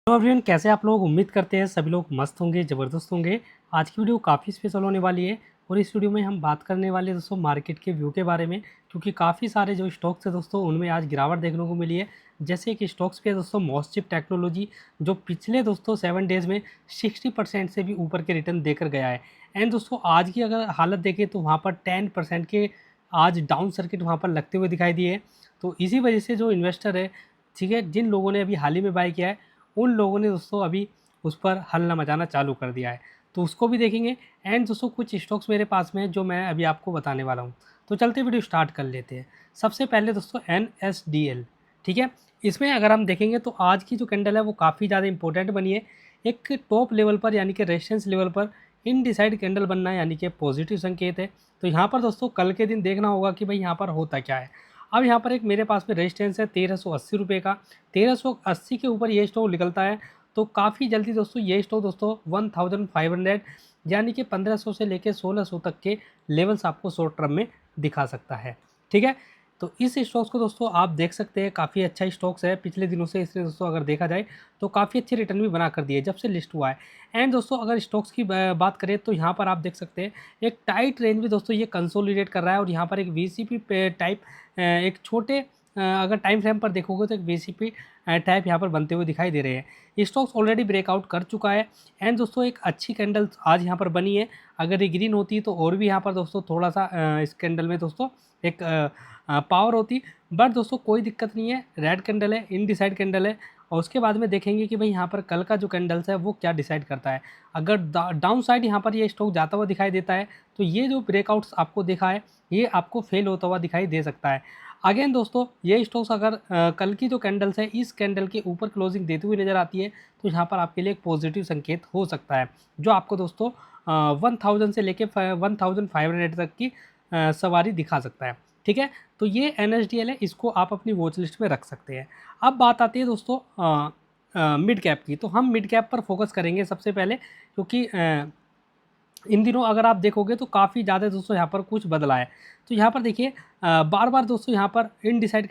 तो एवरीवन, कैसे आप लोग? उम्मीद करते हैं सभी लोग मस्त होंगे, ज़बरदस्त होंगे। आज की वीडियो काफ़ी स्पेशल होने वाली है और इस वीडियो में हम बात करने वाले हैं दोस्तों मार्केट के व्यू के बारे में, क्योंकि काफ़ी सारे जो स्टॉक्स हैं दोस्तों उनमें आज गिरावट देखने को मिली है। जैसे कि स्टॉक्स पे दोस्तों मॉसचिप टेक्नोलॉजी, जो पिछले दोस्तों 7 डेज़ में 60% से भी ऊपर के रिटर्न देकर गया है। एंड दोस्तों आज की अगर हालत देखें तो वहाँ पर 10% के आज डाउन सर्किट वहाँ पर लगते हुए दिखाई दिए। तो इसी वजह से जो इन्वेस्टर है, ठीक है, जिन लोगों ने अभी हाल ही में बाय किया है, उन लोगों ने दोस्तों अभी उस पर हल्ला मचाना चालू कर दिया है। तो उसको भी देखेंगे। एंड दोस्तों कुछ स्टॉक्स मेरे पास में है जो मैं अभी आपको बताने वाला हूँ। तो चलते वीडियो स्टार्ट कर लेते हैं। सबसे पहले दोस्तों NSDL, ठीक है। इसमें अगर हम देखेंगे तो आज की जो कैंडल है वो काफ़ी ज़्यादा इंपॉर्टेंट बनी है। एक टॉप लेवल पर यानी कि रेजिस्टेंस लेवल पर इनडिसाइड कैंडल बनना है, यानी कि पॉजिटिव संकेत है। तो यहाँ पर दोस्तों कल के दिन देखना होगा कि भाई यहाँ पर होता क्या है। अब यहाँ पर एक मेरे पास में रेजिस्टेंस है 1380 रुपये का। 1380 के ऊपर ये स्टॉक निकलता है तो काफ़ी जल्दी दोस्तों ये स्टॉक दोस्तों 1500 यानी कि 1500 से लेकर 1600 तक के लेवल्स आपको शॉर्ट टर्म में दिखा सकता है, ठीक है। तो इस स्टॉक्स को दोस्तों आप देख सकते हैं, काफ़ी अच्छा स्टॉक्स है पिछले दिनों से। इसने दोस्तों अगर देखा जाए तो काफ़ी अच्छे रिटर्न भी बना कर दिए जब से लिस्ट हुआ है। एंड दोस्तों अगर स्टॉक्स की बात करें तो यहाँ पर आप देख सकते हैं एक टाइट रेंज में दोस्तों ये कंसोलिडेट कर रहा है और यहाँ पर एक VCP टाइप एक छोटे अगर टाइम फ्रेम पर देखोगे तो एक VCP टाइप यहाँ पर बनते हुए दिखाई दे रहे हैं। स्टॉक्स ऑलरेडी ब्रेकआउट कर चुका है। एंड दोस्तों एक अच्छी कैंडल आज यहाँ पर बनी है। अगर ये ग्रीन होती तो और भी यहाँ पर दोस्तों थोड़ा सा इस कैंडल में दोस्तों एक पावर होती, बट दोस्तों कोई दिक्कत नहीं है। रेड कैंडल है, इनडिसाइड कैंडल है। और उसके बाद में देखेंगे कि भाई यहाँ पर कल का जो कैंडल्स है वो क्या डिसाइड करता है। अगर डाउन साइड यहाँ पर ये स्टॉक जाता हुआ दिखाई देता है तो ये जो ब्रेकआउट्स आपको देखा है ये आपको फेल होता हुआ दिखाई दे सकता है। अगेन दोस्तों ये स्टॉक्स अगर कल की जो कैंडल्स है इस कैंडल के ऊपर क्लोजिंग देती हुई नज़र आती है तो यहाँ पर आपके लिए एक पॉजिटिव संकेत हो सकता है, जो आपको दोस्तों 1000 से लेके 1500 तक की सवारी दिखा सकता है, ठीक है। तो ये NSDL है, इसको आप अपनी वॉच लिस्ट में रख सकते हैं। अब बात आती है दोस्तों मिड कैप की। तो हम मिड कैप पर फोकस करेंगे सबसे पहले, क्योंकि इन दिनों अगर आप देखोगे तो काफ़ी ज़्यादा दोस्तों यहाँ पर कुछ बदला है। तो यहाँ पर देखिए बार बार दोस्तों यहाँ पर इनडिसाइड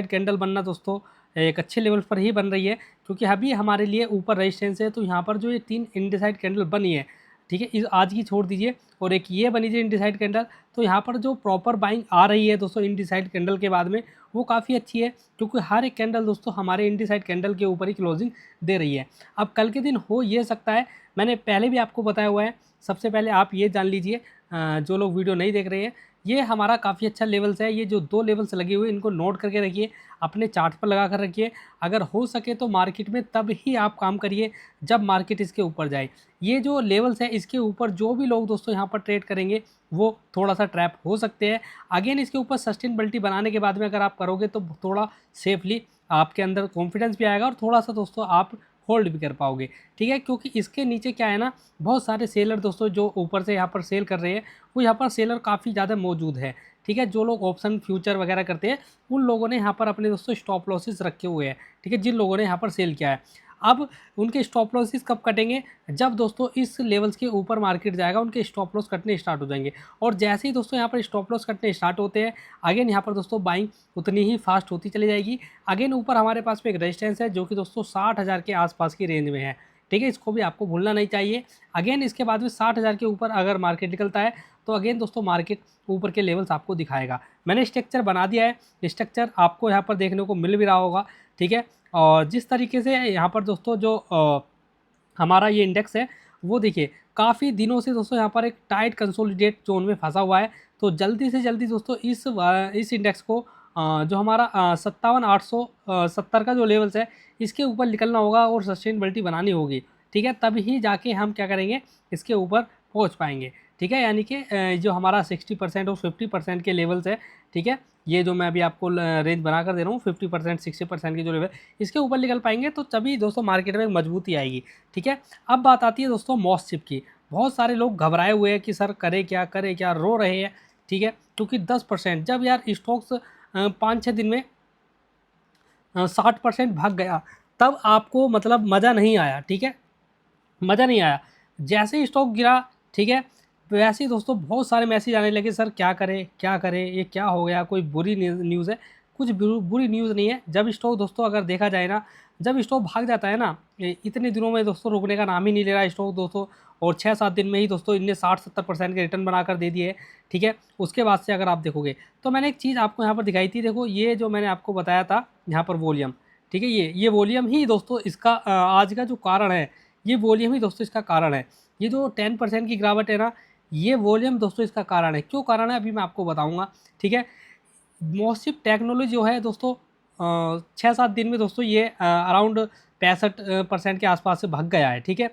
कैंडल बनना दोस्तों एक अच्छे लेवल पर ही बन रही है, क्योंकि अभी हमारे लिए ऊपर रेजिस्टेंस है। तो यहाँ पर जो ये 3 इनडिसाइड कैंडल बनी है, ठीक है, इस आज की छोड़ दीजिए और एक ये बनी थी इनडिसाइड कैंडल, तो यहाँ पर जो प्रॉपर बाइंग आ रही है दोस्तों इनडिसाइड कैंडल के बाद में वो काफ़ी अच्छी है, क्योंकि हर एक कैंडल दोस्तों हमारे इनडिसाइड कैंडल के ऊपर ही क्लोजिंग दे रही है। अब कल के दिन हो ये सकता है, मैंने पहले भी आपको बताया हुआ है। सबसे पहले आप ये जान लीजिए, जो लोग वीडियो नहीं देख रहे हैं, ये हमारा काफ़ी अच्छा लेवल्स है। ये जो 2 लेवल्स लगे हुए इनको नोट करके रखिए, अपने चार्ट पर लगा कर रखिए। अगर हो सके तो मार्केट में तब ही आप काम करिए जब मार्केट इसके ऊपर जाए। ये जो लेवल्स है इसके ऊपर जो भी लोग दोस्तों यहाँ पर ट्रेड करेंगे वो थोड़ा सा ट्रैप हो सकते हैं। अगेन इसके ऊपर सस्टेनेबिलिटी बनाने के बाद में अगर आप करोगे तो थोड़ा सेफली आपके अंदर कॉन्फिडेंस भी आएगा और थोड़ा सा दोस्तों आप होल्ड भी कर पाओगे, ठीक है। क्योंकि इसके नीचे क्या है ना, बहुत सारे सेलर दोस्तों जो ऊपर से यहाँ पर सेल कर रहे हैं, वो यहाँ पर सेलर काफ़ी ज़्यादा मौजूद है, ठीक है। जो लोग ऑप्शन फ्यूचर वगैरह करते हैं उन लोगों ने यहाँ पर अपने दोस्तों स्टॉप लॉसेस रखे हुए हैं, ठीक है, जिन लोगों ने यहाँ पर सेल किया है। अब उनके स्टॉप लॉसेस कब कटेंगे? जब दोस्तों इस लेवल्स के ऊपर मार्केट जाएगा उनके स्टॉप लॉस कटने स्टार्ट हो जाएंगे। और जैसे ही दोस्तों यहाँ पर स्टॉप लॉस कटने स्टार्ट होते हैं, अगेन यहाँ पर दोस्तों बाइंग उतनी ही फास्ट होती चली जाएगी। अगेन ऊपर हमारे पास में एक रेजिस्टेंस है जो कि दोस्तों 60,000 के आसपास की रेंज में है, ठीक है, इसको भी आपको भूलना नहीं चाहिए। अगेन इसके बाद में 60,000 के ऊपर अगर मार्केट निकलता है तो अगेन दोस्तों मार्केट ऊपर के लेवल्स आपको दिखाएगा। मैंने स्ट्रक्चर बना दिया है, स्ट्रक्चर आपको यहाँ पर देखने को मिल भी रहा होगा, ठीक है। और जिस तरीके से यहाँ पर दोस्तों जो हमारा ये इंडेक्स है वो देखिए काफ़ी दिनों से दोस्तों यहाँ पर एक टाइट कंसोलिडेट जोन में फंसा हुआ है। तो जल्दी से जल्दी दोस्तों इस इंडेक्स को जो हमारा 57,870 का जो लेवल्स है इसके ऊपर निकलना होगा और सस्टेनेबिलिटी बनानी होगी, ठीक है। तभी जाके हम क्या करेंगे, इसके ऊपर पहुँच पाएंगे, ठीक है। यानी कि जो हमारा 60% और 50% के लेवल्स है, ठीक है, ये जो मैं अभी आपको रेंज बना कर दे रहा हूँ 50% 60% की जो लेवल इसके ऊपर निकल पाएंगे तो तभी दोस्तों मार्केट में मजबूती आएगी, ठीक है। अब बात आती है दोस्तों मॉसचिप की। बहुत सारे लोग घबराए हुए हैं कि सर करे क्या रो रहे हैं, ठीक है, क्योंकि 10% जब यार स्टॉक्स 5-6 दिन में 60% भाग गया तब आपको मतलब मज़ा नहीं आया, ठीक है, मज़ा नहीं आया। जैसे ही स्टॉक गिरा, ठीक है, वैसे ही दोस्तों बहुत सारे मैसेज आने लगे, सर क्या करें, ये क्या हो गया, कोई बुरी न्यूज़ है? कुछ बुरी न्यूज़ नहीं है। जब स्टॉक दोस्तों अगर देखा जाए ना, जब स्टॉक भाग जाता है ना इतने दिनों में दोस्तों रुकने का नाम ही नहीं ले रहा स्टॉक दोस्तों, और 6-7 दिन में ही दोस्तों इनने 60-70% के रिटर्न बनाकर दे दिए, ठीक है। उसके बाद से अगर आप देखोगे तो मैंने एक चीज़ आपको यहाँ पर दिखाई थी, देखो ये जो मैंने आपको बताया था यहाँ पर वॉल्यूम, ठीक है, ये वॉल्यूम ही दोस्तों इसका आज का जो कारण है, ये वॉल्यूम ही दोस्तों इसका कारण है। ये जो 10% की गिरावट है ना, ये वॉल्यूम दोस्तों इसका कारण है। क्यों कारण है अभी मैं आपको बताऊँगा, ठीक है। मोसिप टेक्नोलॉजी जो है दोस्तों 6-7 दिन में दोस्तों ये अराउंड 65% के आसपास से भाग गया है, ठीक है।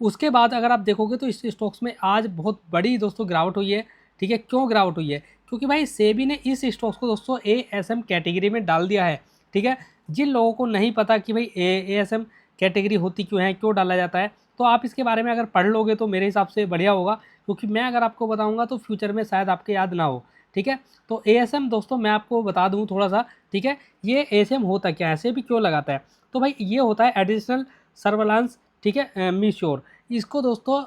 उसके बाद अगर आप देखोगे तो इस स्टॉक्स में आज बहुत बड़ी दोस्तों गिरावट हुई है, ठीक है। क्यों गिरावट हुई है? क्योंकि भाई सेबी ने इस स्टॉक्स को दोस्तों एएसएम कैटेगरी में डाल दिया है, ठीक है। जिन लोगों को नहीं पता कि भाई एएसएम कैटेगरी होती क्यों है, क्यों डाला जाता है, तो आप इसके बारे में अगर पढ़ लोगे तो मेरे हिसाब से बढ़िया होगा, क्योंकि मैं अगर आपको बताऊंगा तो फ्यूचर में शायद आपके याद ना हो, ठीक है। तो एएसएम दोस्तों मैं आपको बता दूं थोड़ा सा, ठीक है। ये एएसएम होता क्या है, सेबी क्यों लगाता है? तो भाई ये होता है एडिशनल सर्वेलांस, ठीक है, मीश्योर। इसको दोस्तों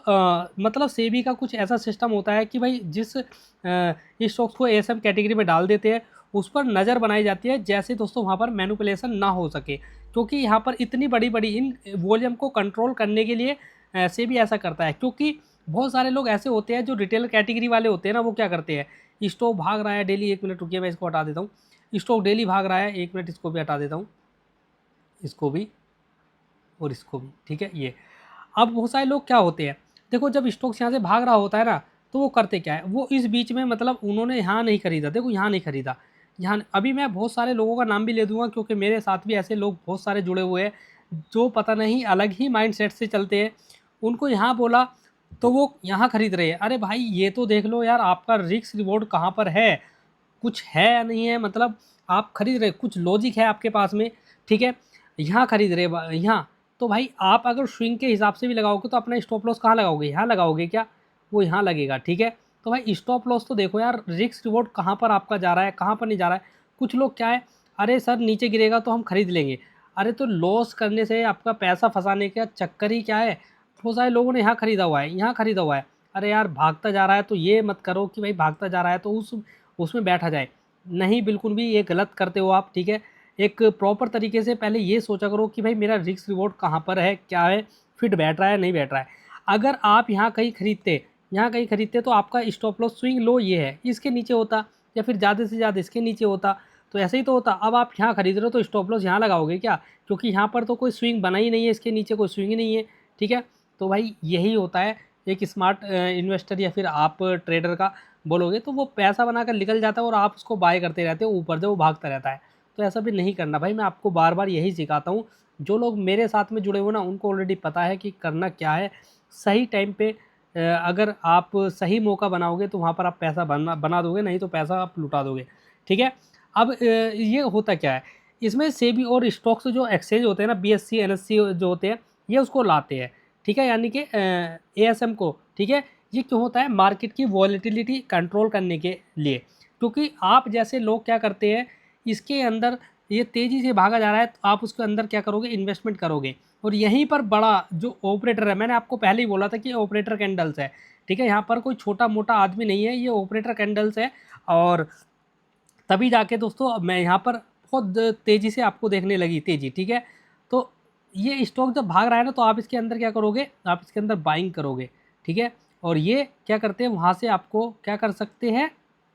मतलब सेबी का कुछ ऐसा सिस्टम होता है कि भाई जिस स्टॉक्स को एएसएम कैटेगरी में डाल देते हैं उस पर नज़र बनाई जाती है, जैसे दोस्तों वहाँ पर मैनिपुलेशन ना हो सके, क्योंकि यहाँ पर इतनी बड़ी बड़ी इन वॉल्यूम को कंट्रोल करने के लिए सेबी ऐसा करता है। क्योंकि बहुत सारे लोग ऐसे होते हैं जो रिटेल कैटेगरी वाले होते हैं ना, वो क्या करते हैं, स्टॉक भाग रहा है डेली, 1 मिनट रुकिए मैं इसको हटा देता हूँ, स्टॉक डेली भाग रहा है, 1 मिनट इसको भी हटा देता हूँ, इसको भी और इसको भी, ठीक है। ये अब बहुत सारे लोग क्या होते हैं, देखो जब स्टॉक्स यहाँ से भाग रहा होता है ना, तो वो करते क्या है, वो इस बीच में मतलब उन्होंने यहाँ नहीं खरीदा, देखो यहाँ नहीं खरीदा, यहाँ अभी मैं बहुत सारे लोगों का नाम भी ले दूंगा, क्योंकि मेरे साथ भी ऐसे लोग बहुत सारे जुड़े हुए हैं जो पता नहीं अलग ही माइंडसेट से चलते हैं। उनको यहाँ बोला तो वो यहाँ खरीद रहे हैं। अरे भाई ये तो देख लो यार, आपका रिस्क रिवॉर्ड कहाँ पर है, कुछ है या नहीं है, मतलब आप खरीद रहे, कुछ लॉजिक है आपके पास में, ठीक है। यहाँ खरीद रहे यहाँ, तो भाई आप अगर स्विंग के हिसाब से भी लगाओगे तो अपना स्टॉप लॉस कहाँ लगाओगे, यहाँ लगाओगे क्या, वो यहाँ लगेगा, ठीक है। तो भाई स्टॉप लॉस तो देखो यार, रिस्क रिवॉर्ड कहाँ पर आपका जा रहा है, कहाँ पर नहीं जा रहा है। कुछ लोग क्या है, अरे सर नीचे गिरेगा तो हम खरीद लेंगे, अरे तो लॉस करने से आपका पैसा फंसाने का चक्कर ही क्या है। बहुत सारे लोगों ने यहाँ खरीदा हुआ है, यहाँ खरीदा हुआ है, अरे यार भागता जा रहा है तो ये मत करो कि भाई भागता जा रहा है तो उसमें बैठा जाए, नहीं, बिल्कुल भी ये गलत करते हो आप, ठीक है। एक प्रॉपर तरीके से पहले ये सोचा करो कि भाई मेरा रिस्क रिवॉर्ड कहाँ पर है, क्या है, फिट बैठ रहा है नहीं बैठ रहा है। अगर आप यहाँ कहीं खरीदते तो आपका स्टॉप लॉस स्विंग लो ये है, इसके नीचे होता, या फिर ज़्यादा से ज़्यादा इसके नीचे होता, तो ऐसे ही तो होता। अब आप यहाँ खरीद रहे हो तो स्टॉप लॉस यहाँ लगाओगे क्या, क्योंकि यहाँ पर तो कोई स्विंग बना ही नहीं है, इसके नीचे कोई स्विंग ही नहीं है, ठीक है। तो भाई यही होता है एक स्मार्ट इन्वेस्टर या फिर आप ट्रेडर का बोलोगे, तो वो पैसा बनाकर निकल जाता है और आप उसको बाय करते रहते हो, ऊपर से वो भागता रहता है। तो ऐसा भी नहीं करना भाई, मैं आपको बार बार यही सिखाता हूँ। जो लोग मेरे साथ में जुड़े हुए ना, उनको ऑलरेडी पता है कि करना क्या है। सही टाइम पे अगर आप सही मौका बनाओगे तो वहाँ पर आप पैसा बना दोगे, नहीं तो पैसा आप लुटा दोगे, ठीक है। अब ये होता क्या है, इसमें सेबी और स्टॉक्स जो एक्सचेंज होते हैं ना, बीएससी एनएससी जो होते हैं, ये उसको लाते हैं, ठीक है, यानी कि एएसएम को, ठीक है। ये क्यों होता है, मार्केट की वॉलेटिलिटी कंट्रोल करने के लिए। क्योंकि आप जैसे लोग क्या करते हैं, इसके अंदर ये तेज़ी से भागा जा रहा है, तो आप उसके अंदर क्या करोगे, इन्वेस्टमेंट करोगे, और यहीं पर बड़ा जो ऑपरेटर है, मैंने आपको पहले ही बोला था कि ऑपरेटर कैंडल्स है, ठीक है। यहाँ पर कोई छोटा मोटा आदमी नहीं है, ये ऑपरेटर कैंडल्स है, और तभी जाके दोस्तों मैं यहाँ पर बहुत तेज़ी से आपको देखने लगी तेज़ी, ठीक है। तो ये स्टॉक जब भाग रहा है ना, तो आप इसके अंदर क्या करोगे, आप इसके अंदर बाइंग करोगे, ठीक है। और ये क्या करते हैं, वहाँ से आपको क्या कर सकते हैं,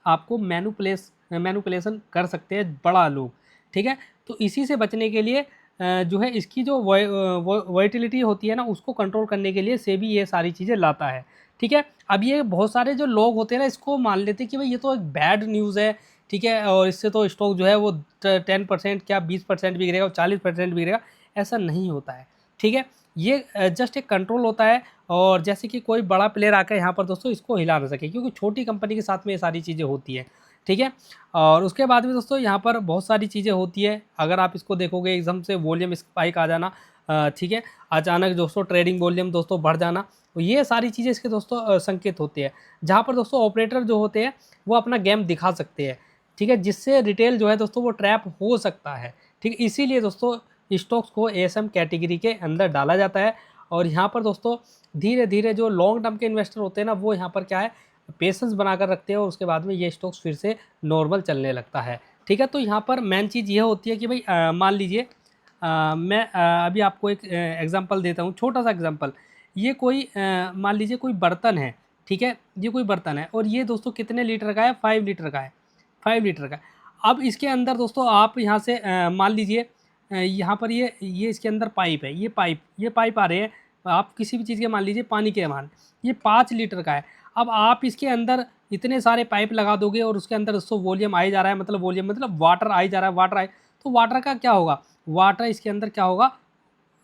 आपको मैनुपुलेशन कर सकते हैं बड़ा लोग, ठीक है। तो इसी से बचने के लिए जो है इसकी जो वॉलेटिलिटी होती है ना, उसको कंट्रोल करने के लिए सेबी ये सारी चीज़ें लाता है, ठीक है। अब ये बहुत सारे जो लोग होते हैं ना, इसको मान लेते हैं कि भाई ये तो एक बैड न्यूज़ है, ठीक है, और इससे तो स्टॉक जो है वो 10% क्या 20% भी गिरेगा, 40% भी गिरेगा। ऐसा नहीं होता है, ठीक है। ये जस्ट एक कंट्रोल होता है, और जैसे कि कोई बड़ा प्लेयर आकर यहाँ पर दोस्तों इसको हिला ना सके, क्योंकि छोटी कंपनी के साथ में ये सारी चीज़ें होती हैं, ठीक है। और उसके बाद भी दोस्तों यहाँ पर बहुत सारी चीज़ें होती है। अगर आप इसको देखोगे, एकदम से वॉल्यूम स्पाइक आ जाना, ठीक है, अचानक दोस्तों ट्रेडिंग वॉल्यूम दोस्तों बढ़ जाना, तो ये सारी चीज़ें इसके दोस्तों संकेत होते हैं, जहाँ पर दोस्तों ऑपरेटर जो होते हैं वो अपना गेम दिखा सकते हैं, ठीक है, जिससे रिटेल जो है दोस्तों वो ट्रैप हो सकता है, ठीक है। इसीलिए दोस्तों स्टॉक्स को एएसएम कैटेगरी के अंदर डाला जाता है। और यहाँ पर दोस्तों धीरे धीरे जो लॉन्ग टर्म के इन्वेस्टर होते हैं ना, वो यहाँ पर क्या है, पेशेंस बनाकर रखते हैं, और उसके बाद में ये स्टॉक्स फिर से नॉर्मल चलने लगता है, ठीक है। तो यहाँ पर मेन चीज़ ये होती है कि भाई मान लीजिए मैं अभी आपको एक एग्जांपल देता हूँ, छोटा सा एग्जांपल। ये कोई मान लीजिए कोई बर्तन है, ठीक है, ये कोई बर्तन है और ये दोस्तों कितने लीटर का है, 5 लीटर का है, 5 लीटर का। अब इसके अंदर दोस्तों आप यहाँ से मान लीजिए यहाँ पर ये इसके अंदर पाइप है, ये पाइप आ रहे हैं, आप किसी भी चीज़ के मान लीजिए, पानी के मान, ये 5 लीटर का है। अब आप इसके अंदर इतने सारे पाइप लगा दोगे और उसके अंदर दोस्तों वॉल्यूम आई जा रहा है, मतलब वॉल्यूम मतलब वाटर आई जा रहा है, वाटर आए तो वाटर का क्या होगा, वाटर इसके अंदर क्या होगा,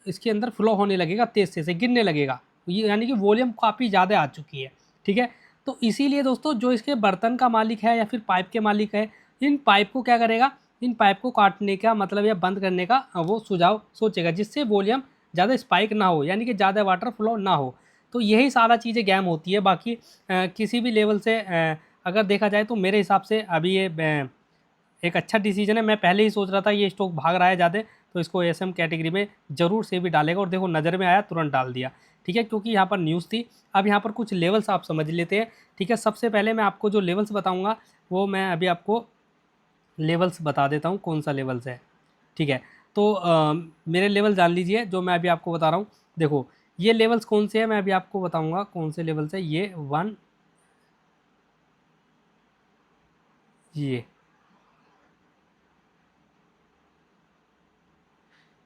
इसके अंदर फ्लो होने लगेगा, तेज से गिरने लगेगा, ये यानी कि वॉल्यूम काफ़ी ज़्यादा आ चुकी है, ठीक है। तो इसीलिए दोस्तों जो इसके बर्तन का मालिक है या फिर पाइप के मालिक है, इन पाइप को क्या करेगा, इन पाइप को काटने का मतलब या बंद करने का वो सुझाव सोचेगा, जिससे वॉल्यूम ज़्यादा स्पाइक ना हो, यानी कि ज़्यादा वाटर फ्लो ना हो। तो यही सारा चीज़ें गेम होती है। बाकी किसी भी लेवल से अगर देखा जाए तो मेरे हिसाब से अभी ये एक अच्छा डिसीजन है। मैं पहले ही सोच रहा था ये स्टॉक भाग रहा है ज़्यादा, तो इसको एसएम कैटेगरी में ज़रूर से भी डालेगा, और देखो नज़र में आया तुरंत डाल दिया, ठीक है, क्योंकि यहाँ पर न्यूज़ थी। अब यहाँ पर कुछ लेवल्स आप समझ लेते हैं, ठीक है। सबसे पहले मैं आपको जो लेवल्स बताऊँगा वो मैं अभी आपको लेवल्स बता देता हूँ कौन सा लेवल्स है, ठीक है। तो मेरे लेवल जान लीजिए जो मैं अभी आपको बता रहा हूँ। देखो ये लेवल्स कौन से हैं, मैं अभी आपको बताऊँगा कौन से लेवल्स है। ये 1, ये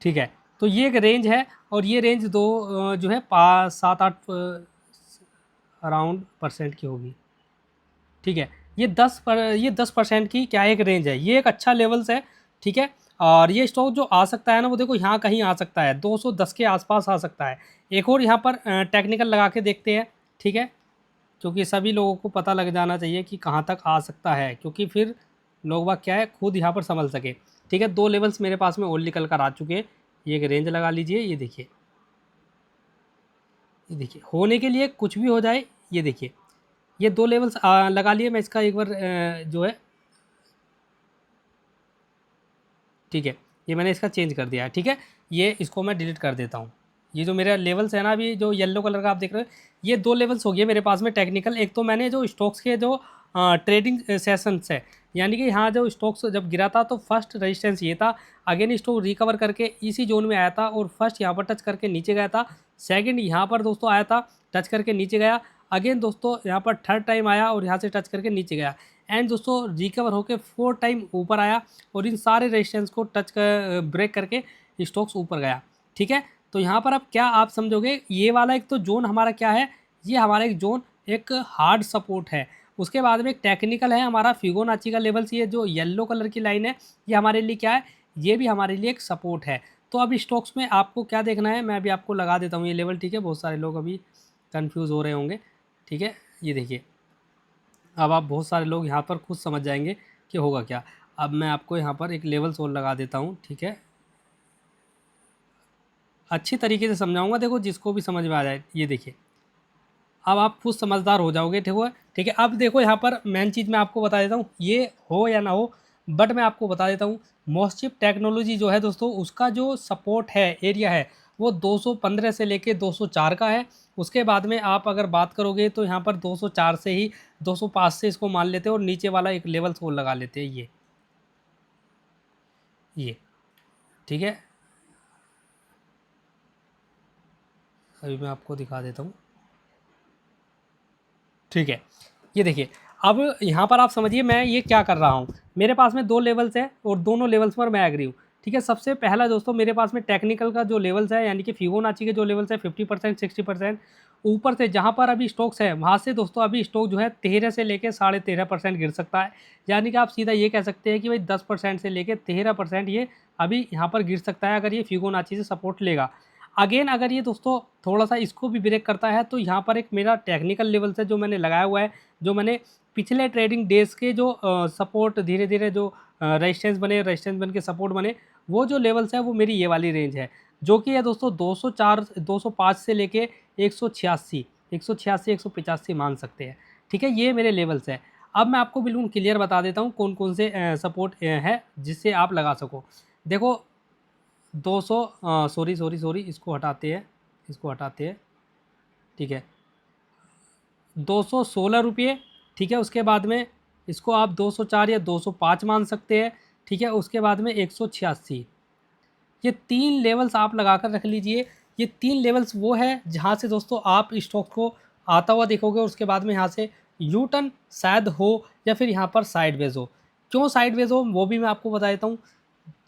ठीक है। तो ये एक रेंज है और ये रेंज दो जो है 5-7-8 अराउंड परसेंट की होगी, ठीक है। ये 10% की क्या एक रेंज है, ये एक अच्छा लेवल्स है, ठीक है। और ये स्टॉक जो आ सकता है ना, वो देखो यहाँ कहीं आ सकता है, 210 के आसपास आ सकता है। एक और यहाँ पर टेक्निकल लगा के देखते हैं, ठीक है, क्योंकि सभी लोगों को पता लग जाना चाहिए कि कहाँ तक आ सकता है, क्योंकि फिर लोग बाग क्या है खुद यहाँ पर संभल सके, ठीक है। 2 लेवल्स मेरे पास में और निकल कर आ चुके हैं। ये एक रेंज लगा लीजिए, ये देखिए, ये देखिए होने के लिए कुछ भी हो जाए, ये देखिए ये 2 लेवल्स लगा लिए। मैं इसका एक बार जो है, ठीक है, ये मैंने इसका चेंज कर दिया है, ठीक है। ये इसको मैं डिलीट कर देता हूँ। ये जो मेरा लेवल्स है ना, अभी जो येलो कलर का आप देख रहे हो, ये 2 लेवल्स हो गए मेरे पास में टेक्निकल। एक तो मैंने जो स्टॉक्स के जो ट्रेडिंग सेशंस है, यानी कि यहाँ जो स्टॉक्स जब गिरा था तो फर्स्ट रेजिस्टेंस ये था, अगेन स्टॉक रिकवर करके इसी जोन में आया था और फर्स्ट यहाँ पर टच करके नीचे गया था, सेकंड यहाँ पर दोस्तों आया था, टच करके नीचे गया, अगेन दोस्तों यहाँ पर थर्ड टाइम आया और यहाँ से टच करके नीचे गया, एंड दोस्तों रिकवर होकर 4 टाइम ऊपर आया और इन सारे रेजिस्टेंस को टच कर ब्रेक करके स्टॉक्स ऊपर गया, ठीक है। तो यहाँ पर अब क्या आप समझोगे, ये वाला एक तो जोन हमारा क्या है, ये हमारा एक जोन एक हार्ड सपोर्ट है। उसके बाद में एक टेक्निकल है हमारा फिबोनाची का लेवल्स, ये जो येलो कलर की लाइन है ये हमारे लिए क्या है, ये भी हमारे लिए एक सपोर्ट है। तो अब स्टॉक्स में आपको क्या देखना है, मैं अभी आपको लगा देता हूँ ये लेवल, ठीक है। बहुत सारे लोग अभी कन्फ्यूज़ हो रहे होंगे, ठीक है। ये देखिए अब आप बहुत सारे लोग यहाँ पर खुद समझ जाएंगे कि होगा क्या। अब मैं आपको यहाँ पर एक लेवल्स और लगा देता हूँ, ठीक है, अच्छी तरीके से समझाऊंगा, देखो जिसको भी समझ में आ जाए। ये देखिए अब आप खुद समझदार हो जाओगे, ठीक है, ठीक है। अब देखो यहाँ पर मेन चीज़ मैं आपको बता देता हूँ, ये हो या ना हो बट मैं आपको बता देता हूँ, मोस्टचिप टेक्नोलॉजी जो है दोस्तों, उसका जो सपोर्ट है एरिया है वो 215 से लेके 204 का है। उसके बाद में आप अगर बात करोगे तो यहाँ पर 204 से ही 205 से इसको मान लेते हैं और नीचे वाला एक लेवल को लगा लेते हैं, ये ठीक है। अभी मैं आपको दिखा देता हूँ, ठीक है। ये देखिए अब यहाँ पर आप समझिए मैं ये क्या कर रहा हूँ, मेरे पास में 2 लेवल्स हैं और दोनों लेवल्स पर मैं एग्री हूँ, ठीक है। सबसे पहला दोस्तों मेरे पास में टेक्निकल का जो लेवल्स है, यानी कि फिबोनाची के जो लेवल्स है 50% 60% ऊपर से जहाँ पर अभी स्टॉक्स है वहाँ से दोस्तों अभी स्टॉक जो है 13 से लेकर 13.5% गिर सकता है। यानी कि आप सीधा ये कह सकते हैं कि भाई 10% से लेकर 13% ये अभी यहाँ पर गिर सकता है अगर ये फिबोनाची से सपोर्ट लेगा। अगेन अगर ये दोस्तों थोड़ा सा इसको भी ब्रेक करता है तो यहाँ पर एक मेरा टेक्निकल लेवल से जो मैंने लगाया हुआ है, जो मैंने पिछले ट्रेडिंग डेज के जो सपोर्ट धीरे धीरे जो रेजिस्टेंस बन के सपोर्ट बने, वो जो लेवल्स है वो मेरी ये वाली रेंज है, जो कि है दोस्तों 204 205 से लेके 186 186 185 मान सकते हैं, ठीक है। ये मेरे लेवल्स है। अब मैं आपको बिल्कुल क्लियर बता देता हूँ कौन कौन से सपोर्ट है जिससे आप लगा सको। देखो 200 सॉरी सॉरी सॉरी इसको हटाते हैं, इसको हटाते हैं, ठीक है। 216 रुपये, ठीक है। उसके बाद में इसको आप 204 या 205 मान सकते हैं, ठीक है। उसके बाद में 186, ये 3 लेवल्स आप लगा कर रख लीजिए। ये 3 लेवल्स वो है जहाँ से दोस्तों आप स्टॉक को आता हुआ देखोगे, और उसके बाद में यहाँ से यू टर्न शायद हो या फिर यहाँ पर साइडवेज हो। क्यों साइडवेज हो वो भी मैं आपको बता देता हूँ।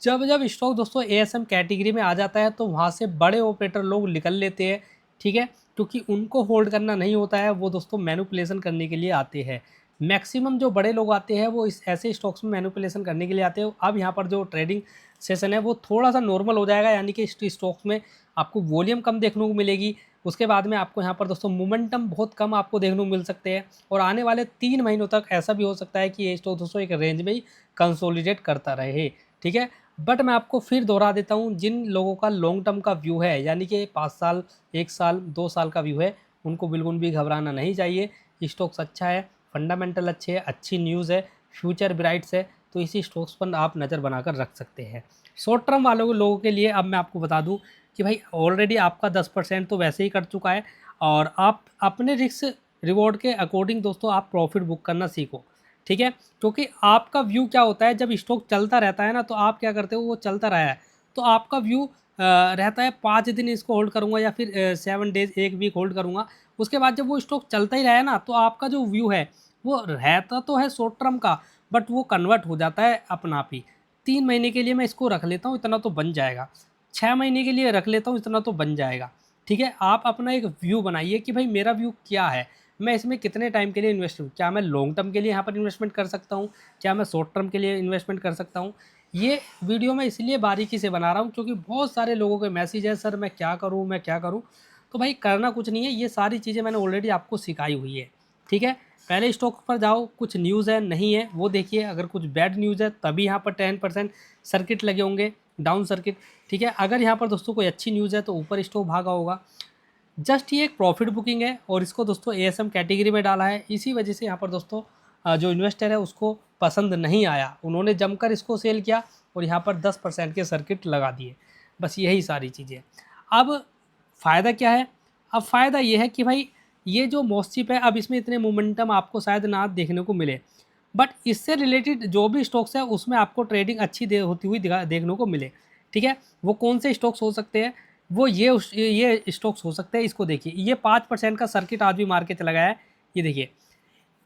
जब जब स्टॉक दोस्तों एएसएम कैटेगरी में आ जाता है तो वहाँ से बड़े ऑपरेटर लोग निकल लेते हैं, ठीक है, क्योंकि उनको होल्ड करना नहीं होता है, वो दोस्तों मैनिपुलेशन करने के लिए आते हैं। मैक्सिमम जो बड़े लोग आते हैं वो इस ऐसे स्टॉक्स में मैनिपुलेशन करने के लिए आते हैं। अब यहाँ पर जो ट्रेडिंग सेशन है वो थोड़ा सा नॉर्मल हो जाएगा, यानी कि स्टॉक्स में आपको वॉल्यूम कम देखने को मिलेगी। उसके बाद में आपको यहाँ पर दोस्तों मोमेंटम बहुत कम आपको देखने को मिल सकते हैं, और आने वाले 3 महीनों तक ऐसा भी हो सकता है कि ये स्टॉक दोस्तों एक रेंज में ही कंसोलिडेट करता रहे, ठीक है। बट मैं आपको फिर दोहरा देता हूँ, जिन लोगों का लॉन्ग टर्म का व्यू है, यानी कि 5 साल, 1 साल, 2 साल का व्यू है, उनको बिल्कुल भी घबराना नहीं चाहिए। स्टॉक्स अच्छा है, फंडामेंटल अच्छे है, अच्छी न्यूज़ है, फ्यूचर ब्राइट्स है, तो इसी स्टॉक्स पर आप नज़र बनाकर रख सकते हैं। शॉर्ट टर्म वालों लोगों के लिए अब मैं आपको बता दूं कि भाई ऑलरेडी आपका 10% तो वैसे ही कट चुका है, और आप अपने रिस्क रिवॉर्ड के अकॉर्डिंग दोस्तों आप प्रॉफिट बुक करना सीखो, ठीक है। क्योंकि आपका व्यू क्या होता है, जब स्टॉक चलता रहता है ना, तो आप क्या करते हो, वो चलता रहा है तो आपका व्यू रहता है 5 दिन इसको होल्ड करूँगा, या फिर 7 डेज, 1 वीक होल्ड करूँगा। उसके बाद जब वो स्टॉक चलता ही रहा है ना, तो आपका जो व्यू है वो रहता तो है शॉर्ट टर्म का, बट वो कन्वर्ट हो जाता है अपना आप ही। 3 महीने के लिए मैं इसको रख लेता हूँ, इतना तो बन जाएगा। 6 महीने के लिए रख लेता हूँ, इतना तो बन जाएगा, ठीक है। आप अपना एक व्यू बनाइए कि भाई मेरा व्यू क्या है, मैं इसमें कितने टाइम के लिए इन्वेस्ट करूँ, क्या मैं लॉन्ग टर्म के लिए यहाँ पर इन्वेस्टमेंट कर सकता हूँ, क्या मैं शॉर्ट टर्म के लिए इन्वेस्टमेंट कर सकता हूँ। ये वीडियो मैं इसलिए बारीकी से बना रहा हूँ क्योंकि बहुत सारे लोगों के मैसेज है, सर मैं क्या करूँ, मैं क्या करूँ। तो भाई करना कुछ नहीं है, ये सारी चीज़ें मैंने ऑलरेडी आपको सिखाई हुई है, ठीक है। पहले स्टॉक पर जाओ, कुछ न्यूज़ है नहीं है वो देखिए, अगर कुछ बैड न्यूज़ है तभी यहाँ पर 10% सर्किट लगे होंगे, डाउन सर्किट, ठीक है। अगर यहाँ पर दोस्तों कोई अच्छी न्यूज़ है तो ऊपर स्टॉक भागा होगा। जस्ट ये एक प्रॉफिट बुकिंग है, और इसको दोस्तों एएसएम कैटेगरी में डाला है, इसी वजह से यहाँ पर दोस्तों जो इन्वेस्टर है उसको पसंद नहीं आया, उन्होंने जमकर इसको सेल किया और यहाँ पर 10% के सर्किट लगा दिए। बस यही सारी चीज़ें। अब फ़ायदा क्या है, अब फ़ायदा ये है कि भाई ये जो मॉस्चिप है, अब इसमें इतने मोमेंटम आपको शायद ना देखने को मिले, बट इससे रिलेटेड जो भी स्टॉक्स है उसमें आपको ट्रेडिंग अच्छी होती हुई देखने को मिले, ठीक है। वो कौन से स्टॉक्स हो सकते हैं, वो ये स्टॉक्स हो सकते हैं। इसको देखिए, ये 5% का सर्किट आज भी मार के चला गया है। ये देखिए,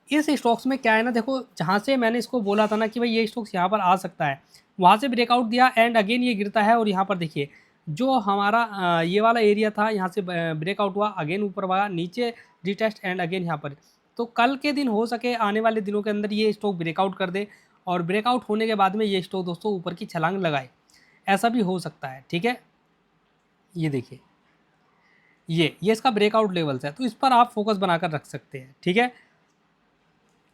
इस स्टॉक्स में क्या है ना, देखो जहाँ से मैंने इसको बोला था ना कि भाई ये स्टॉक्स यहाँ पर आ सकता है, वहाँ से ब्रेकआउट दिया एंड अगेन ये गिरता है, और यहाँ पर देखिए जो हमारा ये वाला एरिया था, यहाँ से ब्रेकआउट हुआ, अगेन ऊपर भागा, नीचे रिटेस्ट एंड अगेन यहाँ पर। तो कल के दिन हो सके आने वाले दिनों के अंदर ये स्टॉक ब्रेकआउट कर दे, और ब्रेकआउट होने के बाद में ये स्टॉक दोस्तों ऊपर की छलांग लगाए, ऐसा भी हो सकता है, ठीक है। ये देखिए, ये इसका ब्रेकआउट लेवल्स है, तो इस पर आप फोकस बनाकर रख सकते हैं, ठीक है।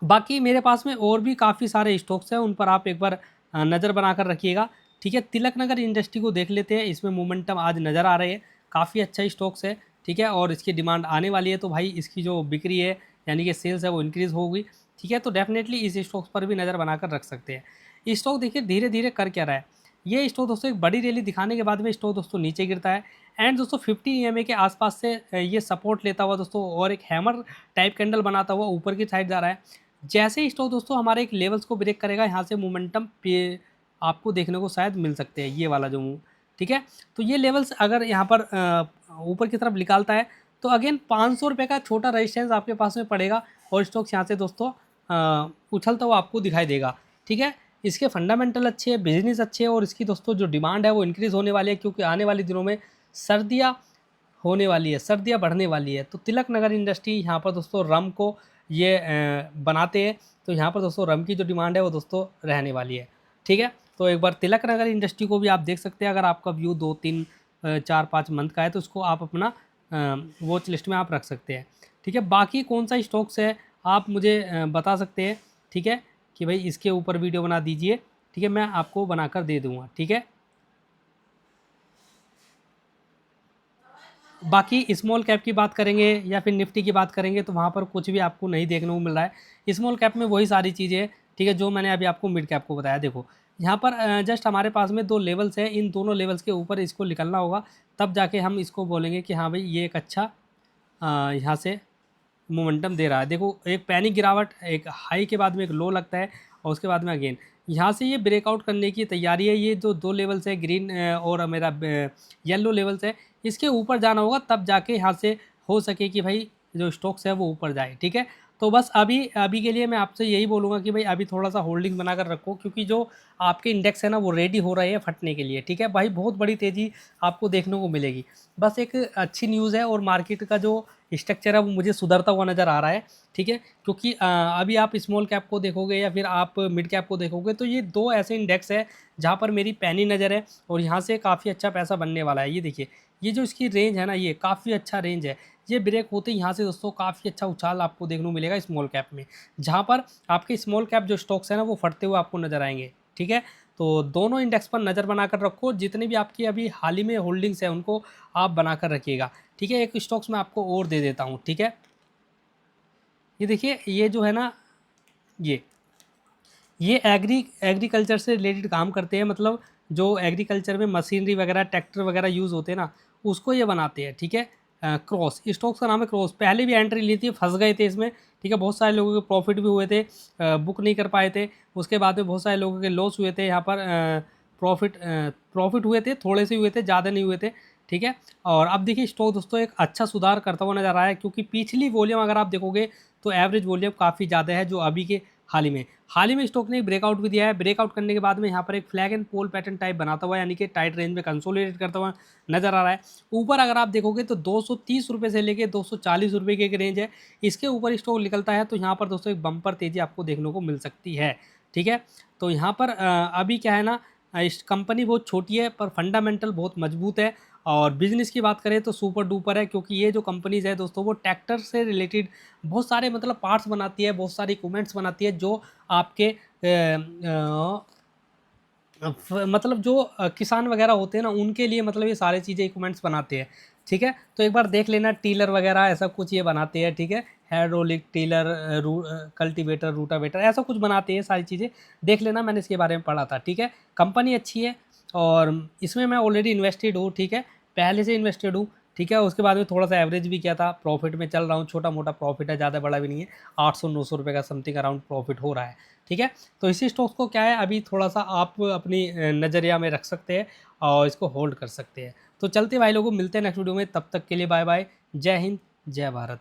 बाकी मेरे पास में और भी काफ़ी सारे स्टॉक्स हैं, उन पर आप एक बार नज़र बनाकर रखिएगा, ठीक है। तिलक नगर इंडस्ट्री को देख लेते हैं, इसमें मोमेंटम आज नज़र आ रहे हैं, काफ़ी अच्छा स्टॉक्स है, ठीक है, और इसकी डिमांड आने वाली है, तो भाई इसकी जो बिक्री है यानी कि सेल्स है वो इंक्रीज़ होगी, ठीक है। तो डेफिनेटली इस स्टॉक्स पर भी नज़र बनाकर रख सकते हैं। स्टॉक देखिए धीरे धीरे कर क्या रहा है, ये स्टॉक दोस्तों एक बड़ी रैली दिखाने के बाद में स्टॉक दोस्तों नीचे गिरता है, एंड दोस्तों 50 EMA के आसपास से ये सपोर्ट लेता हुआ दोस्तों, और एक हैमर टाइप कैंडल बनाता हुआ ऊपर की साइड जा रहा है। जैसे ही स्टॉक दोस्तों हमारे एक लेवल्स को ब्रेक करेगा, यहाँ से मोमेंटम पे आपको देखने को शायद मिल सकते हैं, ये वाला जो मूव, ठीक है। तो ये लेवल्स अगर यहाँ पर ऊपर की तरफ निकालता है तो अगेन 500 रुपये का छोटा रेजिस्टेंस आपके पास में पड़ेगा, और स्टॉक्स यहाँ से दोस्तों उछलता हुआ आपको दिखाई देगा, ठीक है। इसके फंडामेंटल अच्छे हैं, बिजनेस अच्छे हैं, और इसकी दोस्तों जो डिमांड है वो इंक्रीज़ होने वाली है, क्योंकि आने वाले दिनों में सर्दियाँ होने वाली है, सर्दियाँ बढ़ने वाली है। तो तिलक नगर इंडस्ट्री यहाँ पर दोस्तों रम को ये बनाते हैं, तो यहाँ पर दोस्तों रम की जो डिमांड है वो दोस्तों रहने वाली है, ठीक है। तो एक बार तिलक नगर इंडस्ट्री को भी आप देख सकते हैं, अगर आपका व्यू 2, 3, 4, 5 मंथ का है तो उसको आप अपना वॉच लिस्ट में आप रख सकते हैं, ठीक है। बाकी कौन सा स्टॉक्स है आप मुझे बता सकते हैं, ठीक है, कि भाई इसके ऊपर वीडियो बना दीजिए, ठीक है, मैं आपको बनाकर दे दूँगा, ठीक है। बाकी स्मॉल कैप की बात करेंगे या फिर निफ्टी की बात करेंगे तो वहाँ पर कुछ भी आपको नहीं देखने को मिल रहा है। स्मॉल कैप में वही सारी चीज़ें हैं, ठीक है, जो मैंने अभी आपको मिड कैप को बताया। देखो यहाँ पर जस्ट हमारे पास में 2 लेवल्स हैं, इन दोनों लेवल्स के ऊपर इसको निकलना होगा, तब जाके हम इसको बोलेंगे कि हाँ भाई ये एक अच्छा यहाँ से मोमेंटम दे रहा है। देखो एक पैनिक गिरावट, एक हाई के बाद में एक लो लगता है, और उसके बाद में अगेन यहाँ से ये ब्रेकआउट करने की तैयारी है। ये जो 2 लेवल्स है ग्रीन और मेरा येलो लेवल्स है, इसके ऊपर जाना होगा तब जाके यहाँ से हो सके कि भाई जो स्टॉक्स है वो ऊपर जाए, ठीक है। तो बस अभी अभी के लिए मैं आपसे यही बोलूँगा कि भाई अभी थोड़ा-सा होल्डिंग बनाकर रखो, क्योंकि जो आपके इंडेक्स है ना वो रेडी हो रहे हैं फटने के लिए, ठीक है। भाई बहुत बड़ी तेज़ी आपको देखने को मिलेगी। बस एक अच्छी न्यूज़ है और मार्केट का जो स्ट्रक्चर है वो मुझे सुधरता हुआ नज़र आ रहा है, ठीक है। क्योंकि अभी आप स्मॉल कैप को देखोगे या फिर आप मिड कैप को देखोगे तो ये 2 ऐसे इंडेक्स है जहाँ पर मेरी पैनी नज़र है और यहाँ से काफ़ी अच्छा पैसा बनने वाला है। ये देखिए, ये जो इसकी रेंज है ना, ये काफ़ी अच्छा रेंज है। ये ब्रेक होते ही यहाँ से दोस्तों काफ़ी अच्छा उछाल आपको देखने को मिलेगा स्मॉल कैप में, जहाँ पर आपके स्मॉल कैप जो स्टॉक्स हैं ना वो फटते हुए आपको नज़र आएँगे, ठीक है। तो दोनों इंडेक्स पर नज़र बनाकर रखो, जितनी भी आपकी अभी हाल ही में होल्डिंग्स है उनको आप बनाकर रखिएगा, ठीक है। एक स्टॉक्स मैं आपको और दे देता हूँ, ठीक है। ये देखिए, ये जो है ना, ये ये एग्रीकल्चर से रिलेटेड काम करते हैं, मतलब जो एग्रीकल्चर में मशीनरी वगैरह ट्रैक्टर वगैरह यूज़ होते हैं ना, उसको ये बनाते हैं, ठीक है। क्रॉस स्टॉक्स का नाम है क्रॉस। पहले भी एंट्री ली थी, फंस गए थे इसमें, ठीक है। बहुत सारे लोगों के प्रॉफिट भी हुए थे, बुक नहीं कर पाए थे। उसके बाद में बहुत सारे लोगों के लॉस हुए थे यहाँ पर। प्रॉफिट हुए थे, थोड़े से हुए थे, ज़्यादा नहीं हुए थे, ठीक है। और अब देखिए स्टॉक दोस्तों एक अच्छा सुधार करता हुआ नजर आ रहा है, क्योंकि पिछली वॉल्यूम अगर आप देखोगे तो एवरेज वॉल्यूम काफ़ी ज़्यादा है जो अभी के हाल ही में स्टॉक ने एक ब्रेकआउट भी दिया है। ब्रेकआउट करने के बाद में यहाँ पर एक flag and pole pattern type बनाता हुआ, यानी कि टाइट रेंज में कंसोलिडेट करता हुआ नजर आ रहा है। ऊपर अगर आप देखोगे तो 230 रुपये से लेके 240 रुपये की एक रेंज है। इसके ऊपर स्टॉक निकलता है तो यहाँ पर दोस्तों एक बम्पर तेजी आपको देखने को मिल सकती है, ठीक है। तो यहाँ पर अभी क्या है ना, इस कंपनी बहुत छोटी है पर फंडामेंटल बहुत मजबूत है। और बिजनेस की बात करें तो सुपर डुपर है, क्योंकि ये जो कंपनीज है दोस्तों वो ट्रैक्टर से रिलेटेड बहुत सारे मतलब पार्ट्स बनाती है, बहुत सारी इक्विपमेंट्स बनाती है जो आपके मतलब जो किसान वगैरह होते हैं ना उनके लिए, मतलब ये सारी चीज़ें इक्विपमेंट्स बनाते हैं, ठीक है। तो एक बार देख लेना, टीलर वगैरह ऐसा कुछ ये बनाते हैं, ठीक है। हाइड्रोलिक टीलर, कल्टीवेटर, रूटावेटर, ऐसा कुछ बनाते हैं सारी चीज़ें। देख लेना, मैंने इसके बारे में पढ़ा था, ठीक है। कंपनी अच्छी है और इसमें मैं ऑलरेडी इन्वेस्टेड हूँ, ठीक है। पहले से इन्वेस्टेड हूँ, ठीक है। उसके बाद में थोड़ा सा एवरेज भी किया था, प्रॉफिट में चल रहा हूँ, छोटा मोटा प्रॉफिट है, ज़्यादा बड़ा भी नहीं है। 800-900 रुपये का समथिंग अराउंड प्रॉफिट हो रहा है, ठीक है। तो इसी स्टॉक्स को क्या है, अभी थोड़ा सा आप अपनी नज़रिया में रख सकते हैं और इसको होल्ड कर सकते हैं। तो चलते भाई लोगों, मिलते हैं नेक्स्ट वीडियो में, तब तक के लिए बाय बाय। जय हिंद, जय भारत।